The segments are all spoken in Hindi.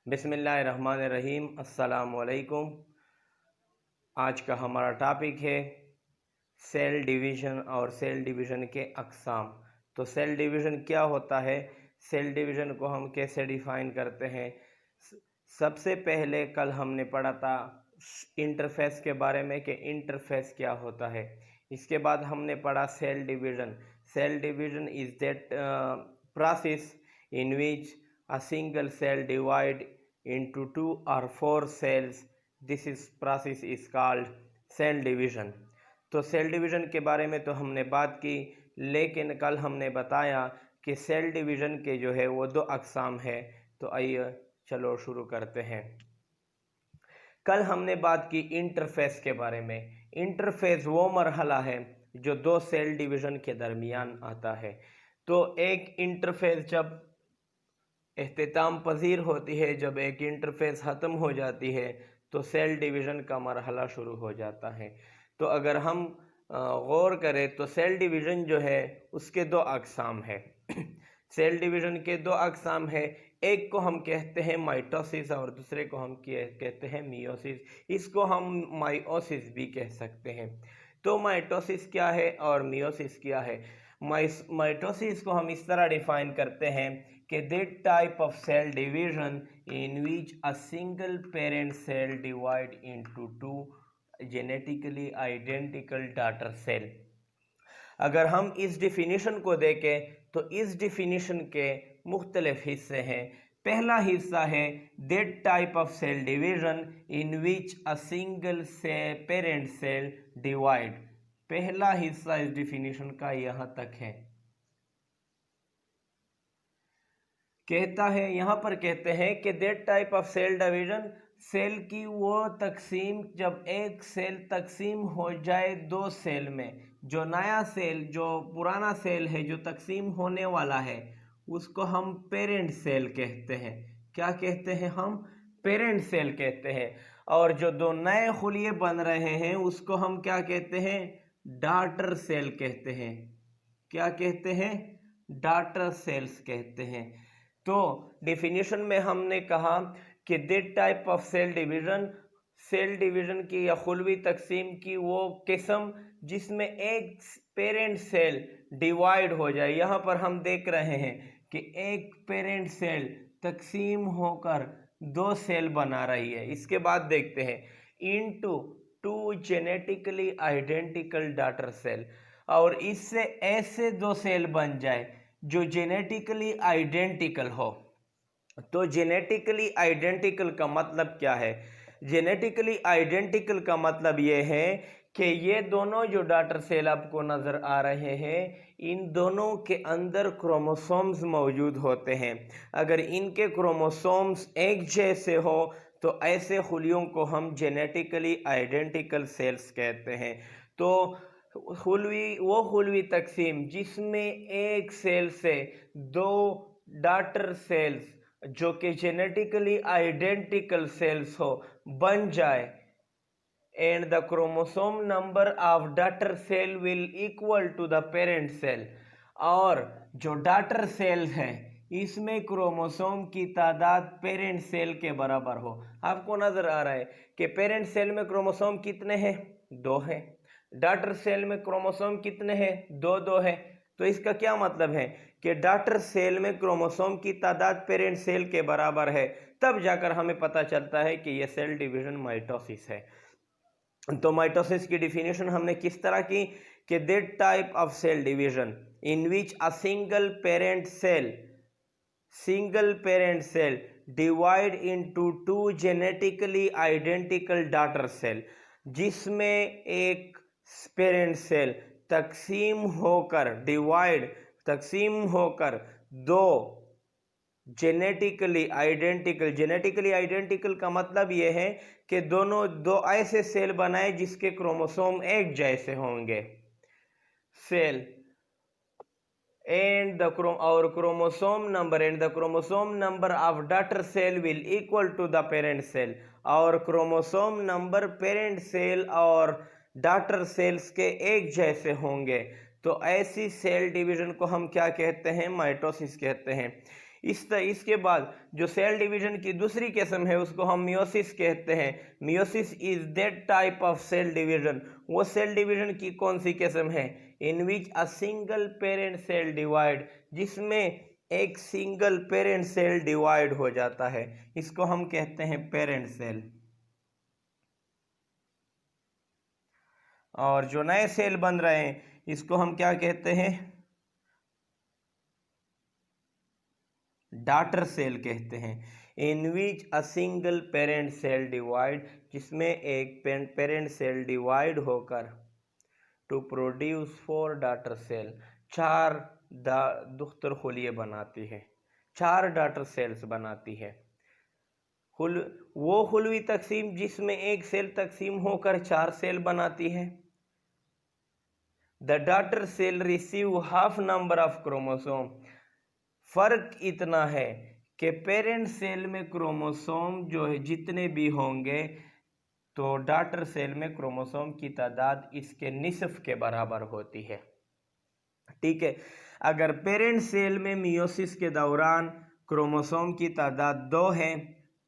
बिस्मिल्लाहिर्रहमानिर्रहीम। अस्सलामुअलैकुम। आज का हमारा टॉपिक है सेल डिवीज़न और सेल डिवीज़न के अक़साम। तो सेल डिवीज़न क्या होता है, सेल डिवीज़न को हम कैसे डिफ़ाइन करते हैं। सबसे पहले कल हमने पढ़ा था इंटरफेस के बारे में कि इंटरफेस क्या होता है। इसके बाद हमने पढ़ा cell division. Cell division is that process in which a single cell divide into 2 or 4 cells. This is process is called cell division. तो सेल डिवीज़न के बारे में तो हमने बात की, लेकिन कल हमने बताया कि सेल डिवीज़न के जो है वो दो अक़साम है। तो आइए चलो शुरू करते हैं। कल हमने बात की इंटरफेस के बारे में। इंटरफेस वो मरहला है जो दो सेल डिवीज़न के दरमियान आता है। तो एक इंटरफेस जब इख्तिताम पजीर होती है, जब एक इंटरफेस ख़त्म हो जाती है तो सेल डिवीज़न का मरहला शुरू हो जाता है। तो अगर हम गौर करें तो सेल डिवीज़न जो है उसके दो अक़साम है। सेल डिवीज़न के दो अक़साम है, एक को हम कहते हैं माइटोसिस और दूसरे को हम कहते हैं मियोसिस। इसको हम माइओसिस भी कह सकते हैं। तो माइटोसिस क्या है और मियोसिस क्या है। माइटोसिस को हम इस तरह डिफाइन करते हैं कि that type of cell division in which a single parent cell divide into two genetically identical daughter cell. अगर हम इस डिफिनीशन को देखें तो इस डिफिनीशन के मुख्तलिफ हिस्से हैं। पहला हिस्सा है that type of cell division in which a single parent cell divide. पहला हिस्सा इस डिफिनीशन का यहाँ तक है। कहता है, यहाँ पर कहते हैं कि that type of cell division, cell की वो तकसीम, जब एक सेल तकसीम हो जाए दो सेल में, जो नया सेल, जो पुराना सेल है जो तकसीम होने वाला है, उसको हम पेरेंट सेल कहते हैं। क्या कहते हैं हम? पेरेंट सेल कहते हैं। और जो दो नए खुलिये बन रहे हैं उसको हम क्या कहते हैं? डॉटर सेल कहते हैं। क्या कहते हैं? डॉटर सेल्स कहते हैं। तो डिफिनीशन में हमने कहा कि that type of cell division, cell division की या खुलवी तकसीम की वो किस्म जिसमें एक पेरेंट सेल डिवाइड हो जाए। यहाँ पर हम देख रहे हैं कि एक पेरेंट सेल तकसीम होकर दो सेल बना रही है। इसके बाद देखते हैं into two genetically identical daughter cell, और इससे ऐसे दो सेल बन जाए जो जेनेटिकली आइडेंटिकल हो। तो जेनेटिकली आइडेंटिकल का मतलब क्या है? जेनेटिकली आइडेंटिकल का मतलब ये है कि ये दोनों जो डॉटर सेल आपको नज़र आ रहे हैं, इन दोनों के अंदर क्रोमोसोम्स मौजूद होते हैं। अगर इनके क्रोमोसोम्स एक जैसे हो तो ऐसे खुलियों को हम जेनेटिकली आइडेंटिकल सेल्स कहते हैं। तो वो खुलवी तकसीम जिसमें एक सेल से दो डॉटर सेल्स जो कि जेनेटिकली आइडेंटिकल सेल्स हो बन जाए, and the chromosome number of daughter cell will equal to the parent cell, और जो डॉटर सेल है इसमें क्रोमोसोम की तादाद पेरेंट सेल के बराबर हो। आपको नजर आ रहा है कि पेरेंट सेल में क्रोमोसोम कितने हैं? दो हैं। डॉटर सेल में क्रोमोसोम कितने हैं? दो दो है। तो इसका क्या मतलब है कि डॉटर सेल में क्रोमोसोम की तादाद पेरेंट सेल के बराबर है। तब जाकर हमें पता चलता है कि यह सेल डिवीजन माइटोसिस है। तो माइटोसिस की डिफिनेशन हमने किस तरह की कि that type of cell division in which a single parent cell divide into two genetically identical daughter cell, जिसमें एक पेरेंट सेल तकसीम होकर दो जेनेटिकली आइडेंटिकल का मतलब यह है कि दो ऐसे सेल बनाए जिसके क्रोमोसोम एक जैसे होंगे। Cell and the chromosome number of daughter cell will equal to the parent cell, और क्रोमोसोम नंबर पेरेंट सेल और डॉटर सेल्स के एक जैसे होंगे। तो ऐसी सेल डिवीजन को हम क्या कहते हैं? माइटोसिस कहते हैं। इसके बाद जो सेल डिवीजन की दूसरी किस्म है उसको हम मियोसिस कहते हैं। Meiosis is that type of cell division, वो सेल डिवीजन की कौन सी किस्म है, in which a single parent cell divide, जिसमें एक सिंगल पेरेंट सेल डिवाइड हो जाता है, इसको हम कहते हैं पेरेंट सेल। और जो नए सेल बन रहे हैं इसको हम क्या कहते हैं, डॉटर सेल कहते हैं। In which a single parent cell divide, जिसमें एक पेरेंट सेल डिवाइड होकर टू प्रोड्यूस 4 डॉटर सेल, 4 दुख्तर खुलिये बनाती है, 4 डॉटर सेल्स बनाती है। वो खुलवी तकसीम जिसमें एक सेल तकसीम होकर 4 सेल बनाती है। The daughter cell receive half number of chromosome, फर्क इतना है कि पेरेंट सेल में क्रोमोसोम जो है जितने भी होंगे तो डॉटर सेल में क्रोमोसोम की तादाद इसके निसफ के बराबर होती है। ठीक है, अगर पेरेंट सेल में मियोसिस के दौरान क्रोमोसोम की तादाद 2 है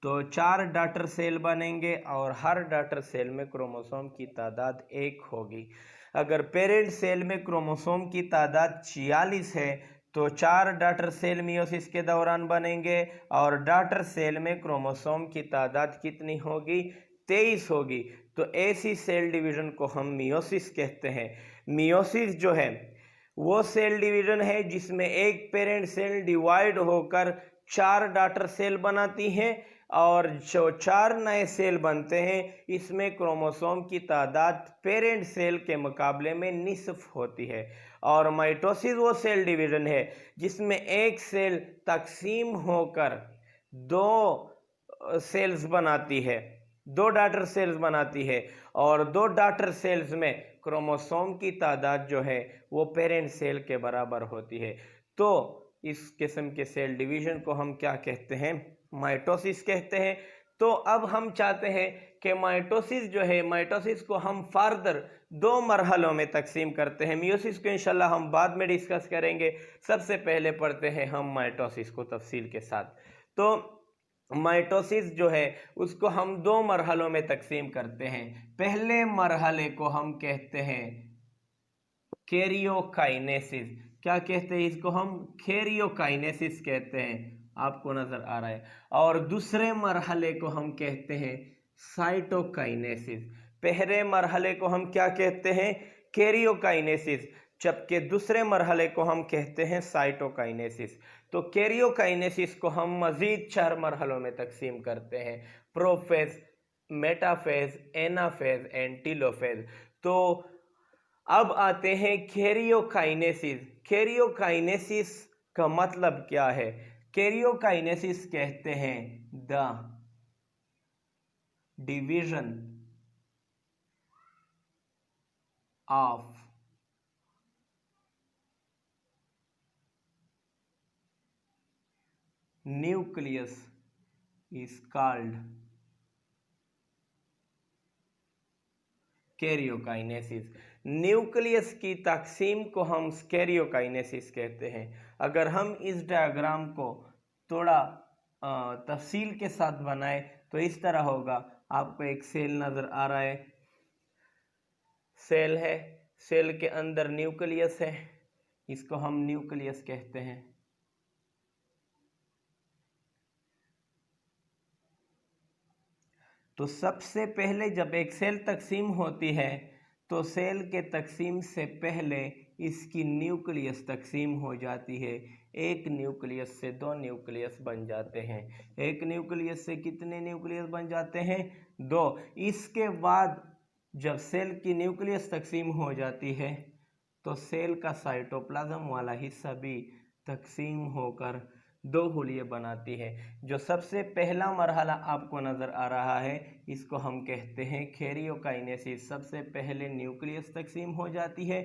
तो 4 डॉटर सेल बनेंगे और हर डॉटर सेल में क्रोमोसोम की तादाद 1 होगी। अगर पेरेंट सेल में क्रोमोसोम की तादाद 46 है तो 4 डॉटर सेल मियोसिस के दौरान बनेंगे और डॉटर सेल में क्रोमोसोम की तादाद कितनी होगी, 23 होगी। तो ऐसी सेल डिवीजन को हम मियोसिस कहते हैं। मियोसिस जो है वो सेल डिवीजन है जिसमें एक पेरेंट सेल डिवाइड होकर 4 डॉटर सेल बनाती है और जो 4 नए सेल बनते हैं इसमें क्रोमोसोम की तादाद पेरेंट सेल के मुकाबले में निसफ होती है। और माइटोसिस वो सेल डिवीजन है जिसमें एक सेल तकसीम होकर 2 सेल्स बनाती है, 2 डॉटर सेल्स बनाती है और 2 डॉटर सेल्स में क्रोमोसोम की तादाद जो है वो पेरेंट सेल के बराबर होती है। तो इस किस्म के सेल डिवीजन को हम क्या कहते हैं, माइटोसिस कहते हैं। तो अब हम चाहते हैं कि माइटोसिस जो है, माइटोसिस को हम फर्दर 2 मरहलों में तकसीम करते हैं। मियोसिस को इंशाल्लाह हम बाद में डिस्कस करेंगे, सबसे पहले पढ़ते हैं हम माइटोसिस को तफसील के साथ। तो माइटोसिस जो है उसको हम 2 मरहलों में तकसीम करते हैं। पहले मरहले को हम कहते हैं कैरियोकाइनेसिस। क्या कहते हैं इसको, हम कैरियोकाइनेसिस कहते हैं, आपको नजर आ रहा है। और दूसरे मरहले को हम कहते हैं साइटोकाइनेसिस। पहले मरहले को हम क्या कहते हैं, कैरियोकाइनेसिस, जबकि दूसरे मरहले को हम कहते हैं साइटोकाइनेसिस। तो कैरियोकाइनेसिस को हम मजीद 4 मरहलों में तकसीम करते हैं, prophase, metaphase, anaphase and telophase. तो अब आते हैं कैरियोकाइनेसिस। कैरियोकाइनेसिस का मतलब क्या है, कैरियोकाइनेसिस कहते हैं the division of nucleus is called karyokinesis. Nucleus की तकसीम को हम कैरियोकाइनेसिस कहते हैं। अगर हम इस डायग्राम को थोड़ा तफसील के साथ बनाए तो इस तरह होगा। आपको एक सेल नजर आ रहा है, सेल है, सेल के अंदर न्यूक्लियस है, इसको हम न्यूक्लियस कहते हैं। तो सबसे पहले जब एक सेल तकसीम होती है तो सेल के तकसीम से पहले इसकी न्यूक्लियस तकसीम हो जाती है। एक न्यूक्लियस से 2 न्यूक्लियस बन जाते हैं। एक न्यूक्लियस से कितने न्यूक्लियस बन जाते हैं, 2। इसके बाद जब सेल की न्यूक्लियस तकसीम हो जाती है तो सेल का साइटोप्लाज्म वाला हिस्सा भी तकसीम होकर 2 हुलिये बनाती है। जो सबसे पहला मरहला आपको नज़र आ रहा है इसको हम कहते हैं कैरियोकाइनेसिस। सबसे पहले न्यूक्लियस तकसीम हो जाती है,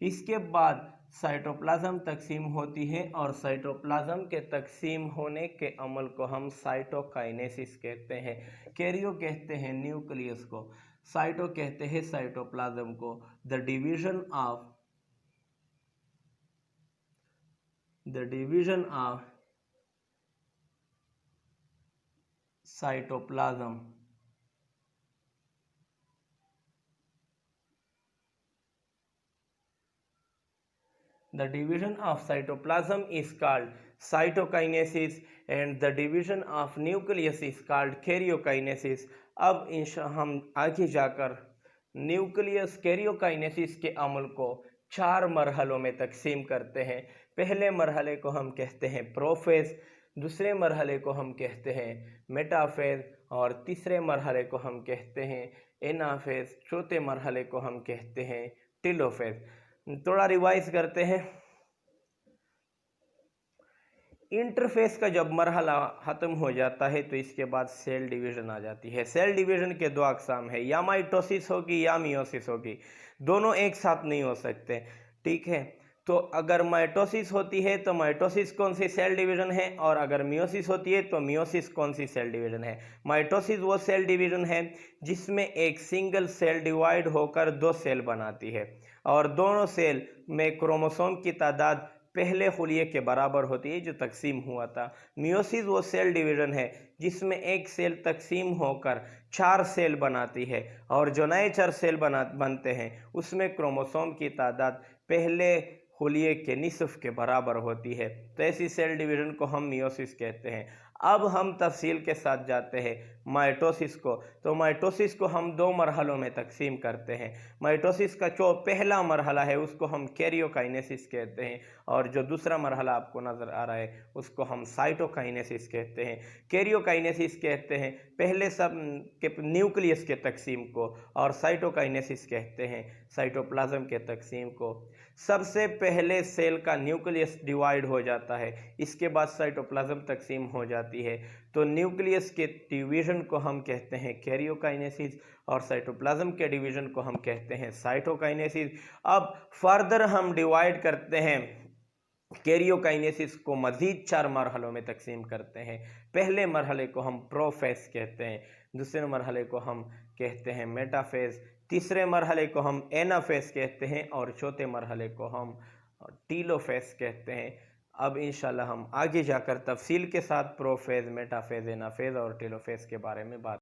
इसके बाद साइटोप्लाज्म तकसीम होती है और साइटोप्लाज्म के तकसीम होने के अमल को हम साइटोकाइनेसिस कहते हैं। कैरियो कहते हैं न्यूक्लियस को, साइटो कहते हैं साइटोप्लाज्म को। The division of cytoplasm. The division of cytoplasm is called cytokinesis and the division of nucleus is called karyokinesis। अब हम आगे जाकर न्यूक्लियस कैरियोकाइनेसिस के अमल को 4 मरहलों में तकसीम करते हैं। पहले मरहले को हम कहते हैं प्रोफेज, दूसरे मरहले को हम कहते हैं मेटाफेज और तीसरे मरहले को हम कहते हैं एनाफेज, चौथे मरहले को हम कहते हैं टेलोफेज। थोड़ा रिवाइज करते हैं। इंटरफेस का जब मरहला ख़त्म हो जाता है तो इसके बाद सेल डिवीज़न आ जाती है। सेल डिवीज़न के 2 अक़साम है, या माइटोसिस होगी या मियोसिस होगी, दोनों एक साथ नहीं हो सकते। ठीक है, तो अगर माइटोसिस होती है तो माइटोसिस कौन सी सेल डिवीज़न है, और अगर मियोसिस होती है तो मियोसिस कौन सी सेल डिवीज़न है। माइटोसिस वो सेल डिवीज़न है जिसमें एक सिंगल सेल डिवाइड होकर 2 सेल बनाती है और दोनों सेल में क्रोमोसोम की तादाद पहले खुलिये के बराबर होती है जो तकसीम हुआ था। मियोसिस वो सेल डिवीज़न है जिसमें एक सेल तकसीम होकर 4 सेल बनाती है और जो नए 4 सेल बनते हैं उसमें क्रोमोसोम की तादाद पहले खुलिये के निसफ के बराबर होती है। तो ऐसी सेल डिवीज़न को हम मियोसिस कहते हैं। अब हम तफसील के साथ जाते हैं माइटोसिस को। तो माइटोसिस को हम 2 मरहलों में तकसीम करते हैं। माइटोसिस का जो पहला मरहला है उसको हम कैरियोकाइनेसिस कहते हैं और जो दूसरा मरहला आपको नज़र आ रहा है उसको हम साइटोकाइनेसिस कहते हैं। कैरियोकाइनेसिस कहते हैं पहले सब के न्यूक्लियस के तकसीम को और साइटोकाइनेसिस कहते हैं साइटोप्लाज्म के तकसीम को। सबसे पहले सेल का न्यूक्लियस डिवाइड हो जाता है, इसके बाद साइटोप्लाज्म तकसीम हो जाती है। तो न्यूक्लियस के डिवीज़न को हम कहते हैं कैरियोकाइनेसिस और साइटोप्लाज्म के डिवीज़न को हम कहते हैं साइटोकाइनेसिस। अब फर्दर हम डिवाइड करते हैं कैरियोकाइनेसिस को मज़ीद 4 मरहलों में तकसीम करते हैं। पहले मरहले को हम प्रोफेज कहते हैं, दूसरे मरहले को हम कहते हैं मेटाफेज, तीसरे मरहले को हम एनाफेज कहते हैं और चौथे मरहले को हम टीलोफेज कहते हैं। अब इंशाल्लाह हम आगे जाकर तफसील के साथ प्रोफेज, मेटाफेज, एनाफेज और टेलोफेज के बारे में बात